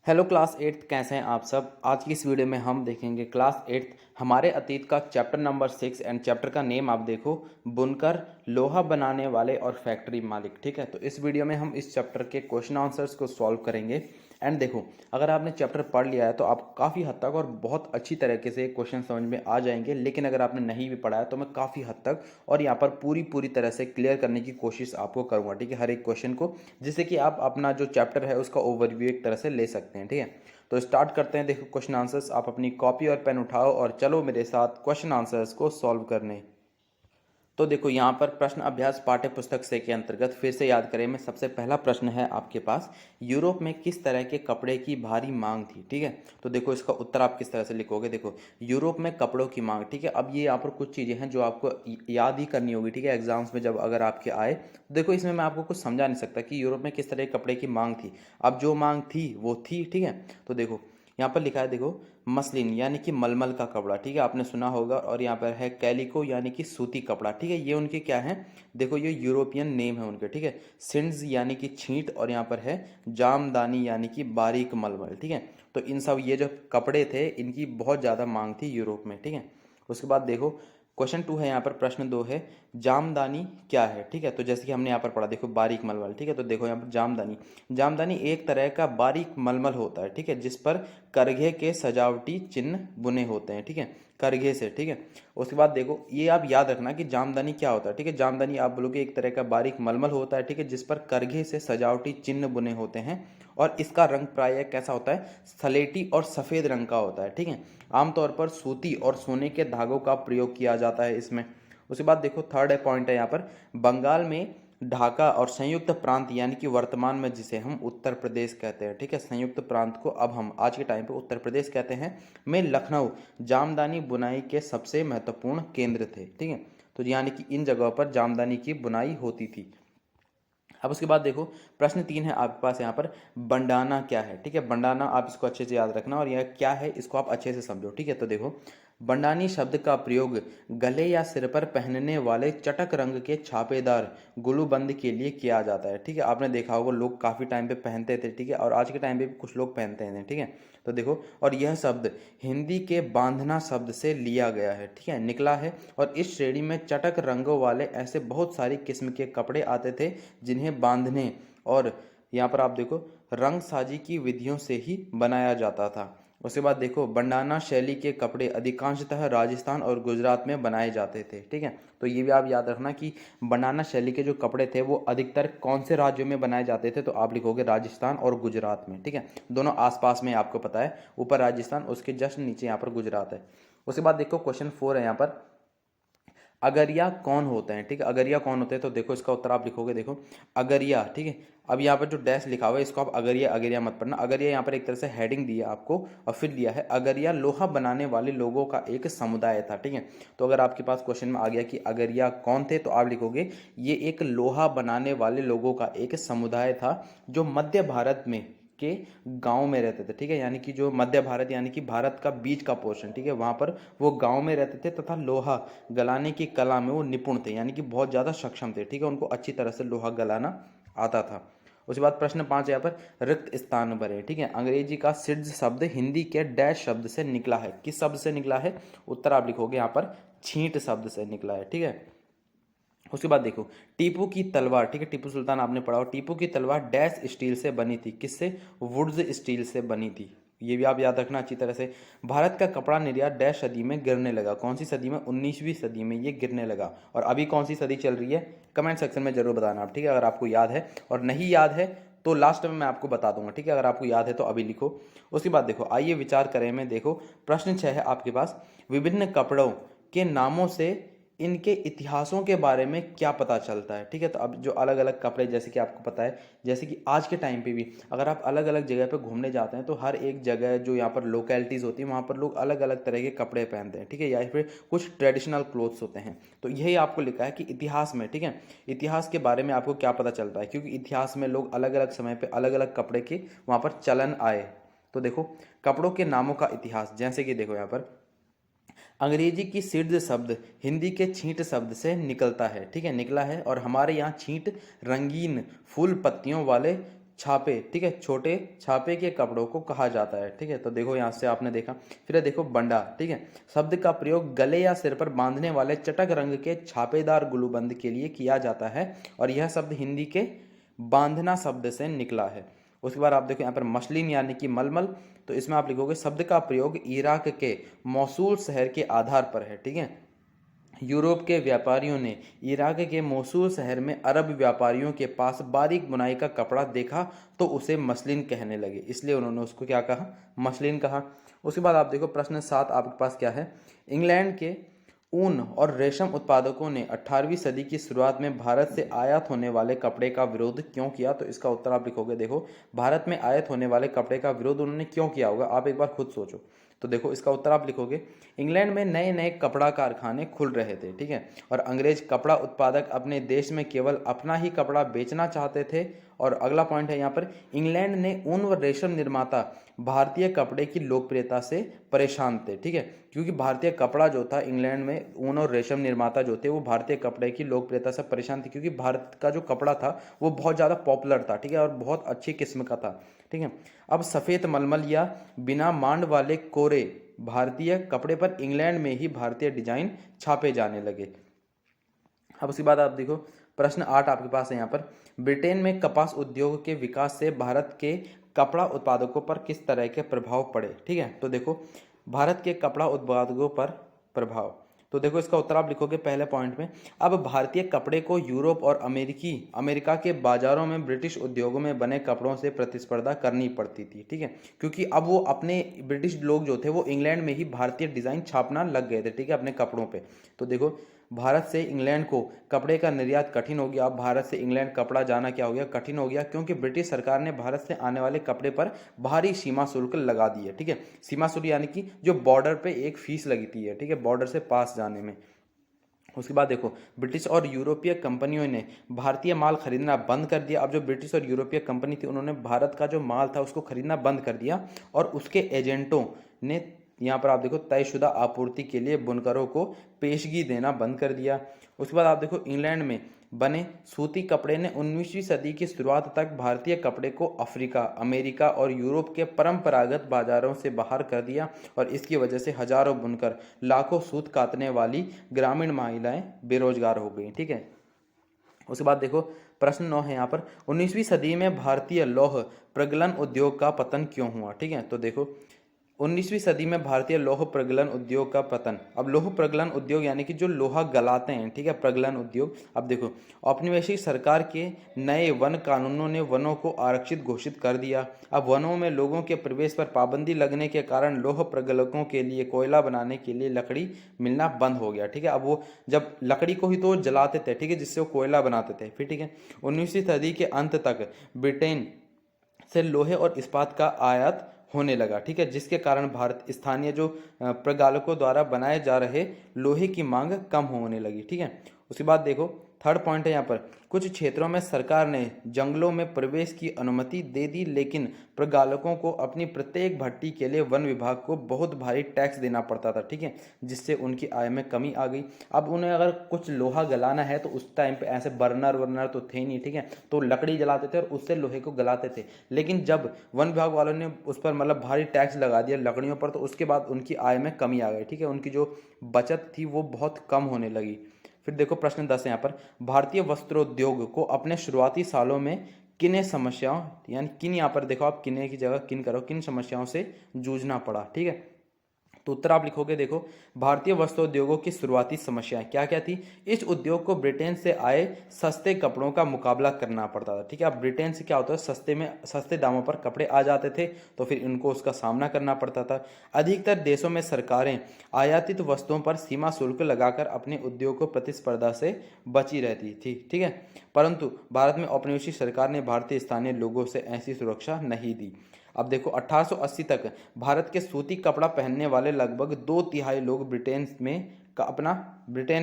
Hello class eighth, कैसे हैं आप सब। आज की इस वीडियो में हम देखेंगे क्लास एट्थ हमारे अतीत का चैप्टर नंबर 6 एंड चैप्टर का नेम आप देखो, बुनकर, लोहा बनाने वाले और फैक्ट्री मालिक। ठीक है, तो इस वीडियो में हम इस चैप्टर के क्वेश्चन आंसर्स को सॉल्व करेंगे। एंड देखो, अगर आपने चैप्टर पढ़ लिया है तो आप काफ़ी हद तक और बहुत अच्छी तरीके से क्वेश्चन समझ में आ जाएंगे। लेकिन अगर आपने नहीं भी पढ़ा है तो मैं काफ़ी हद तक और यहाँ पर पूरी तरह से क्लियर करने की कोशिश आपको करूँगा। ठीक है, हर एक क्वेश्चन को, जिससे कि आप अपना जो चैप्टर है उसका ओवरव्यू एक तरह से ले सकते हैं। ठीक है, तो स्टार्ट करते हैं। देखो क्वेश्चन आंसर्स, आप अपनी कॉपी और पेन उठाओ और चलो मेरे साथ क्वेश्चन आंसर्स को सॉल्व करने। तो देखो यहाँ पर प्रश्न अभ्यास पाठ्य पुस्तक से के अंतर्गत फिर से याद करें मैं, सबसे पहला प्रश्न है आपके पास, यूरोप में किस तरह के कपड़े की भारी मांग थी। ठीक है, तो देखो इसका उत्तर आप किस तरह से लिखोगे। देखो, यूरोप में कपड़ों की मांग। ठीक है, अब ये यहाँ पर कुछ चीज़ें हैं जो आपको याद ही करनी होगी। ठीक है, एग्जाम्स में जब अगर आपके आए तो देखो इसमें मैं आपको कुछ समझा नहीं सकता कि यूरोप में किस तरह के कपड़े की मांग थी। अब जो मांग थी वो थी। ठीक है, तो देखो यहाँ पर लिखा है, देखो मसलिन यानी कि मलमल का कपड़ा। ठीक है, आपने सुना होगा। और यहाँ पर है कैलिको यानी कि सूती कपड़ा। ठीक है, ये उनके क्या है, देखो ये यूरोपियन नेम है उनके। ठीक है, सिंड्स यानी कि छींट, और यहाँ पर है जामदानी यानी कि बारीक मलमल। ठीक है, तो इन सब ये जो कपड़े थे इनकी बहुत ज़्यादा मांग थी यूरोप में। ठीक है, उसके बाद देखो क्वेश्चन 2 है, यहाँ पर प्रश्न 2 है, जामदानी क्या है। ठीक है, तो जैसे कि हमने यहाँ पर पढ़ा, देखो बारीक मलमल। ठीक है, तो देखो यहाँ पर जामदानी, जामदानी एक तरह का बारीक मलमल होता है। ठीक है, जिस पर करघे के सजावटी चिन्ह बुने होते हैं। ठीक है, करघे से। ठीक है, उसके बाद देखो ये आप याद रखना कि जामदानी क्या होता है। ठीक है, जामदानी आप बोलोगे एक तरह का बारीक मलमल होता है। ठीक है, जिस पर करघे से सजावटी चिन्ह बुने होते हैं, और इसका रंग प्रायः कैसा होता है, सलेटी और सफ़ेद रंग का होता है। ठीक है, आमतौर पर सूती और सोने के धागों का प्रयोग किया जाता है इसमें। उसके बाद देखो थर्ड पॉइंट है यहाँ पर, बंगाल में ढाका और संयुक्त प्रांत यानी कि वर्तमान में जिसे हम उत्तर प्रदेश कहते हैं। ठीक है, संयुक्त प्रांत को अब हम आज के टाइम पे उत्तर प्रदेश कहते हैं, में लखनऊ जामदानी बुनाई के सबसे महत्वपूर्ण केंद्र थे। ठीक है, तो यानी कि इन जगहों पर जामदानी की बुनाई होती थी। अब उसके बाद देखो प्रश्न 3 है आपके पास यहाँ पर, बंडाना क्या है। ठीक है, बंडाना आप इसको अच्छे से याद रखना और यह क्या है इसको आप अच्छे से समझो। ठीक है, तो देखो बंडानी शब्द का प्रयोग गले या सिर पर पहनने वाले चटक रंग के छापेदार गुलूबंद के लिए किया जाता है। ठीक है, आपने देखा होगा लोग काफ़ी टाइम पे पहनते थे। ठीक है, और आज के टाइम पे भी कुछ लोग पहनते हैं। ठीक है, तो देखो, और यह शब्द हिंदी के बांधना शब्द से लिया गया है। ठीक है, निकला है, और इस श्रेणी में चटक रंगों वाले ऐसे बहुत सारी किस्म के कपड़े आते थे जिन्हें बांधने और यहाँ पर आप देखो रंगसाजी की विधियों से ही बनाया जाता था। उसके बाद देखो बंडाना शैली के कपड़े अधिकांशतः राजस्थान और गुजरात में बनाए जाते थे। ठीक है, तो ये भी आप याद रखना कि बंडाना शैली के जो कपड़े थे वो अधिकतर कौन से राज्यों में बनाए जाते थे, तो आप लिखोगे राजस्थान और गुजरात में। ठीक है, दोनों आसपास में आपको पता है, ऊपर राजस्थान उसके जस्ट नीचे यहाँ पर गुजरात है। उसके बाद देखो क्वेश्चन 4 है यहाँ पर, अगरिया कौन होते हैं। ठीक है, अगरिया कौन होते हैं, तो देखो इसका उत्तर आप लिखोगे, देखो अगरिया। ठीक है, अब यहाँ पर जो डैश लिखा हुआ है इसको आप अगरिया अगरिया मत पढ़ना। अगरिया यहाँ पर एक तरह से हेडिंग दी है आपको, और फिर दिया है अगरिया लोहा बनाने वाले लोगों का एक समुदाय था। ठीक है, तो अगर आपके पास क्वेश्चन में आ गया कि अगरिया कौन थे, तो आप लिखोगे ये एक लोहा बनाने वाले लोगों का एक समुदाय था जो मध्य भारत में के गांव में रहते थे। ठीक है, यानी कि जो मध्य भारत यानी कि भारत का बीच का पोर्शन, ठीक है, वहां पर वो गांव में रहते थे तथा लोहा गलाने की कला में वो निपुण थे, यानी कि बहुत ज़्यादा सक्षम थे। ठीक है, उनको अच्छी तरह से लोहा गलाना आता था। उसके बाद प्रश्न 5 यहाँ पर, रिक्त स्थान भरे। ठीक है, अंग्रेजी का सिड्स शब्द हिंदी के डैश शब्द से निकला है। किस शब्द से निकला है, उत्तर आप लिखोगे यहाँ पर छींट शब्द से निकला है। ठीक है, उसके बाद देखो टीपू की तलवार। ठीक है, टीपू सुल्तान आपने पढ़ा हो, टीपू की तलवार डैश स्टील से बनी थी, किससे, वुड्स स्टील से बनी थी। ये भी आप याद रखना अच्छी तरह से। भारत का कपड़ा निर्यात डैश सदी में गिरने लगा, कौन सी सदी में, 19वीं सदी में ये गिरने लगा। और अभी कौन सी सदी चल रही है, कमेंट सेक्शन में जरूर बताना आप। ठीक है, अगर आपको याद है, और नहीं याद है तो लास्ट में मैं आपको बता दूंगा। ठीक है, अगर आपको याद है तो अभी लिखो। उसके बाद देखो आइए विचार करें में, देखो प्रश्न 6 है आपके पास, विभिन्न कपड़ों के नामों से इनके इतिहासों के बारे में क्या पता चलता है। ठीक है, तो अब जो अलग अलग कपड़े, जैसे कि आपको पता है, जैसे कि आज के टाइम पे भी अगर आप अलग अलग जगह पे घूमने जाते हैं तो हर एक जगह जो यहाँ पर लोकेलिटीज़ होती है वहाँ पर लोग अलग अलग तरह के कपड़े पहनते हैं। ठीक है, या फिर कुछ ट्रेडिशनल क्लोथ्स होते हैं। तो यही आपको लिखा है कि इतिहास में, ठीक है, इतिहास के बारे में आपको क्या पता चलता है, क्योंकि इतिहास में लोग अलग अलग समय पर अलग अलग कपड़े के वहाँ पर चलन आए। तो देखो कपड़ों के नामों का इतिहास, जैसे कि देखो यहाँ पर अंग्रेजी की सिड्स शब्द हिंदी के छींट शब्द से निकलता है। ठीक है, निकला है, और हमारे यहाँ छींट रंगीन फूल पत्तियों वाले छापे, ठीक है, छोटे छापे के कपड़ों को कहा जाता है, ठीक है। तो देखो यहाँ से आपने देखा। फिर देखो बंडा, ठीक है, शब्द का प्रयोग गले या सिर पर बांधने वाले चटक रंग के छापेदार गुलूबंद के लिए किया जाता है और यह शब्द हिंदी के बांधना शब्द से निकला है। उसके बाद आप देखो यहाँ पर मसलिन यानी कि मलमल, तो इसमें आप लिखोगे शब्द का प्रयोग इराक के मौसूल शहर के आधार पर है, ठीक है। यूरोप के व्यापारियों ने इराक के मोसूल शहर में अरब व्यापारियों के पास बारीक बुनाई का कपड़ा देखा तो उसे मसलिन कहने लगे, इसलिए उन्होंने उसको क्या कहा, मसलिन कहा। उसके बाद आप देखो प्रश्न 7 आपके पास क्या है। इंग्लैंड के ऊन और रेशम उत्पादकों ने 18वीं सदी की शुरुआत में भारत से आयात होने वाले कपड़े का विरोध क्यों किया? तो इसका उत्तर आप लिखोगे, देखो भारत में आयात होने वाले कपड़े का विरोध उन्होंने क्यों किया होगा, आप एक बार खुद सोचो। तो देखो इसका उत्तर आप लिखोगे, इंग्लैंड में नए नए कपड़ा कारखाने खुल रहे थे, ठीक है, और अंग्रेज कपड़ा उत्पादक अपने देश में केवल अपना ही कपड़ा बेचना चाहते थे। और अगला पॉइंट है यहाँ पर, इंग्लैंड ने ऊन व रेशम निर्माता भारतीय कपड़े की लोकप्रियता से परेशान थे, ठीक है, क्योंकि भारतीय कपड़ा जो था, इंग्लैंड में ऊन और रेशम निर्माता जो थे वो भारतीय कपड़े की लोकप्रियता से परेशान थे, क्योंकि भारत का जो कपड़ा था वो बहुत ज़्यादा पॉपुलर था, ठीक है, और बहुत अच्छी किस्म का था, ठीक है। अब सफ़ेद मलमल या बिना मांड वाले कोरे भारतीय कपड़े पर इंग्लैंड में ही भारतीय डिजाइन छापे जाने लगे। अब उसके बाद आप देखो प्रश्न 8 आपके पास है यहाँ पर, ब्रिटेन में कपास उद्योग के विकास से भारत के कपड़ा उत्पादकों पर किस तरह के प्रभाव पड़े, ठीक है। तो देखो भारत के कपड़ा उत्पादकों पर प्रभाव, तो देखो इसका उत्तर आप लिखोगे पहले पॉइंट में, अब भारतीय कपड़े को यूरोप और अमेरिका के बाजारों में ब्रिटिश उद्योगों में बने कपड़ों से प्रतिस्पर्धा करनी पड़ती थी, ठीक है, क्योंकि अब वो अपने ब्रिटिश लोग जो थे वो इंग्लैंड में ही भारतीय डिज़ाइन छापना लग गए थे, ठीक है, अपने कपड़ों पे। तो देखो भारत से इंग्लैंड को कपड़े का निर्यात कठिन हो गया। अब भारत से इंग्लैंड कपड़ा जाना क्या हो गया, कठिन हो गया, क्योंकि ब्रिटिश सरकार ने भारत से आने वाले कपड़े पर भारी सीमा शुल्क लगा दी है, ठीक है। सीमा शुल्क यानी कि जो बॉर्डर पे एक फीस लगती है, ठीक है, बॉर्डर से पास जाने में। उसके बाद देखो ब्रिटिश और यूरोपीय कंपनियों ने भारतीय माल खरीदना बंद कर दिया। अब जो ब्रिटिश और यूरोपीय कंपनी थी उन्होंने भारत का जो माल था उसको खरीदना बंद कर दिया और उसके एजेंटों ने यहाँ पर आप देखो तयशुदा आपूर्ति के लिए बुनकरों को पेशगी देना बंद कर दिया। उसके बाद आप देखो इंग्लैंड में बने सूती कपड़े ने 19वीं सदी की शुरुआत तक भारतीय कपड़े को अफ्रीका, अमेरिका और यूरोप के परंपरागत बाजारों से बाहर कर दिया और इसकी वजह से हजारों बुनकर, लाखों सूत काटने वाली ग्रामीण महिलाएं बेरोजगार हो गई, ठीक है। उसके बाद देखो प्रश्न 9 है यहाँ पर, 19वीं सदी में भारतीय लौह प्रगलन उद्योग का पतन क्यों हुआ, ठीक है। तो देखो 19वीं सदी में भारतीय लौह प्रगलन उद्योग का पतन। अब लौह प्रगलन उद्योग यानी कि जो लोहा गलाते हैं, ठीक है, प्रगलन उद्योग। अब देखो औपनिवेशिक सरकार के नए वन कानूनों ने वनों को आरक्षित घोषित कर दिया। अब वनों में लोगों के प्रवेश पर पाबंदी लगने के कारण लौह प्रगलकों के लिए कोयला बनाने के लिए लकड़ी मिलना बंद हो गया, ठीक है। अब वो जब लकड़ी को ही तो जलाते थे, ठीक है, जिससे वो कोयला बनाते थे, फिर ठीक है। 19वीं सदी के अंत तक ब्रिटेन से लोहे और इस्पात का आयात होने लगा, ठीक है, जिसके कारण भारत स्थानीय जो प्रगालकों द्वारा बनाए जा रहे लोहे की मांग कम होने लगी, ठीक है। उसके बाद देखो थर्ड पॉइंट है यहाँ पर, कुछ क्षेत्रों में सरकार ने जंगलों में प्रवेश की अनुमति दे दी, लेकिन प्रगालकों को अपनी प्रत्येक भट्टी के लिए वन विभाग को बहुत भारी टैक्स देना पड़ता था, ठीक है, जिससे उनकी आय में कमी आ गई। अब उन्हें अगर कुछ लोहा गलाना है तो उस टाइम पे ऐसे बर्नर वर्नर तो थे नहीं, ठीक है, तो लकड़ी जलाते थे और उससे लोहे को गलाते थे। लेकिन जब वन विभाग वालों ने उस पर मतलब भारी टैक्स लगा दिया लकड़ियों पर, तो उसके बाद उनकी आय में कमी आ गई, ठीक है, उनकी जो बचत थी वो बहुत कम होने लगी। फिर देखो प्रश्न 10 यहाँ पर, भारतीय वस्त्रोद्योग को अपने शुरुआती सालों में किन समस्याओं, यानी किन, यहाँ पर देखो आप किन्ने की जगह किन करो, किन समस्याओं से जूझना पड़ा, ठीक है। तो उत्तर आप लिखोगे, देखो भारतीय वस्त्रोद्योगों की शुरुआती समस्याएं क्या क्या थी। इस उद्योग को ब्रिटेन से आए सस्ते कपड़ों का मुकाबला करना पड़ता था, ठीक है। अब ब्रिटेन से क्या होता है, सस्ते दामों पर कपड़े आ जाते थे, तो फिर इनको उसका सामना करना पड़ता था। अधिकतर देशों में सरकारें आयातित वस्तुओं पर सीमा शुल्क लगाकर अपने उद्योग को प्रतिस्पर्धा से बची रहती थी, ठीक है, परंतु भारत में औपनिवेशिक सरकार ने भारतीय स्थानीय लोगों से ऐसी सुरक्षा नहीं दी। अब देखो 1880 तक भारत के सूती कपड़ा पहनने वाले लगभग 2/3 लोग ब्रिटेन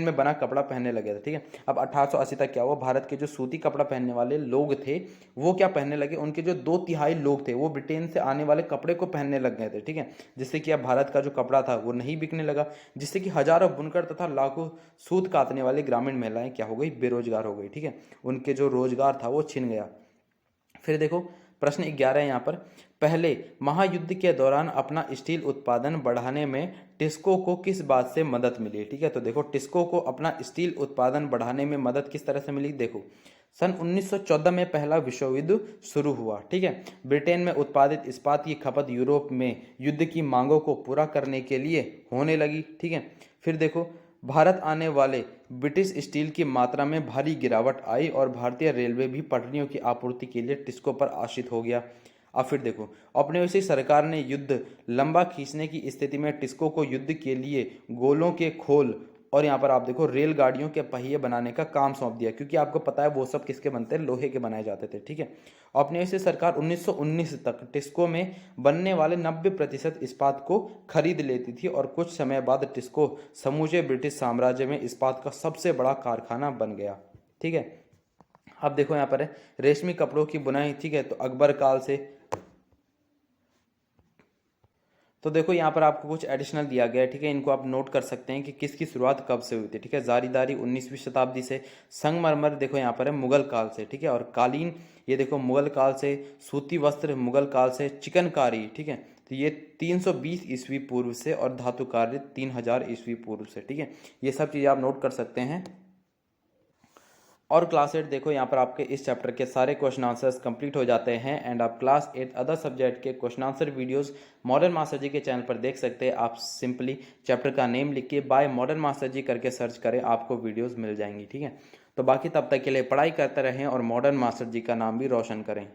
में बना कपड़ा पहनने लगे थे, ठीक है। अब 1880 तक क्या हुआ, भारत के जो सूती कपड़ा पहनने वाले लोग थे वो क्या पहनने लगे, उनके जो 2/3 लोग थे वो ब्रिटेन से आने वाले कपड़े को पहनने लग गए थे, ठीक है, जिससे कि अब भारत का जो कपड़ा था वो नहीं बिकने लगा, जिससे कि हजारों बुनकर तथा लाखों सूत काटने वाली ग्रामीण महिलाएं क्या हो गई, बेरोजगार हो गई, ठीक है, उनके जो रोजगार था वो छिन गया। फिर देखो प्रश्न 11 है यहाँ पर, पहले महायुद्ध के दौरान अपना स्टील उत्पादन बढ़ाने में टिस्को को किस बात से मदद मिली? ठीक है, तो देखो टिस्को को अपना स्टील उत्पादन बढ़ाने में मदद किस तरह से मिली? देखो सन 1914 में पहला विश्व युद्ध शुरू हुआ। ठीक है, ब्रिटेन में उत्पादित इस्पात की खपत यूरोप में युद्ध की मांगों को पूरा करने के लिए होने लगी। ठीक है, फिर देखो भारत आने वाले ब्रिटिश स्टील की मात्रा में भारी गिरावट आई और भारतीय रेलवे भी पटरियों की आपूर्ति के लिए टिस्को पर आश्रित हो गया। अब फिर देखो औपनिवेशिक सरकार ने युद्ध लंबा खींचने की स्थिति में टिस्को को युद्ध के लिए गोलों के खोल और यहाँ पर आप देखो रेलगाड़ियों के पहिए बनाने का काम सौंप दिया, क्योंकि आपको पता है वो सब किसके बनते हैं? लोहे के बनाए जाते थे। ठीक है, औपनिवेशिक सरकार 1919 तक टिस्को में बनने वाले 90% इस्पात को खरीद लेती थी और कुछ समय बाद टिस्को समूचे ब्रिटिश साम्राज्य में इस्पात का सबसे बड़ा कारखाना बन गया। ठीक है, अब देखो यहाँ पर है रेशमी कपड़ों की बुनाई। ठीक है, तो अकबर काल से, तो देखो यहाँ पर आपको कुछ एडिशनल दिया गया है। ठीक है, इनको आप नोट कर सकते हैं कि किसकी शुरुआत कब से हुई थी। ठीक है, जारीदारी 19वीं शताब्दी से, संगमरमर देखो यहाँ पर है मुगल काल से। ठीक है, और कालीन ये देखो मुगल काल से, सूती वस्त्र मुगल काल से, चिकनकारी ठीक है तो ये 320 ईस्वी पूर्व से, और धातु कार्य 3000 ईस्वी पूर्व से। ठीक है, ये सब चीज़ आप नोट कर सकते हैं। और क्लास 8 देखो यहाँ पर आपके इस चैप्टर के सारे क्वेश्चन आंसर्स कंप्लीट हो जाते हैं एंड आप क्लास 8 अदर सब्जेक्ट के question answer videos modern master ji के चैनल पर देख सकते हैं। आप सिंपली चैप्टर का नेम लिख के बाय मॉडर्न मास्टर जी करके सर्च करें, आपको वीडियोस मिल जाएंगी। ठीक है, तो बाकी तब तक के लिए पढ़ाई करते रहें और मॉडर्न मास्टर जी का नाम भी रोशन करें।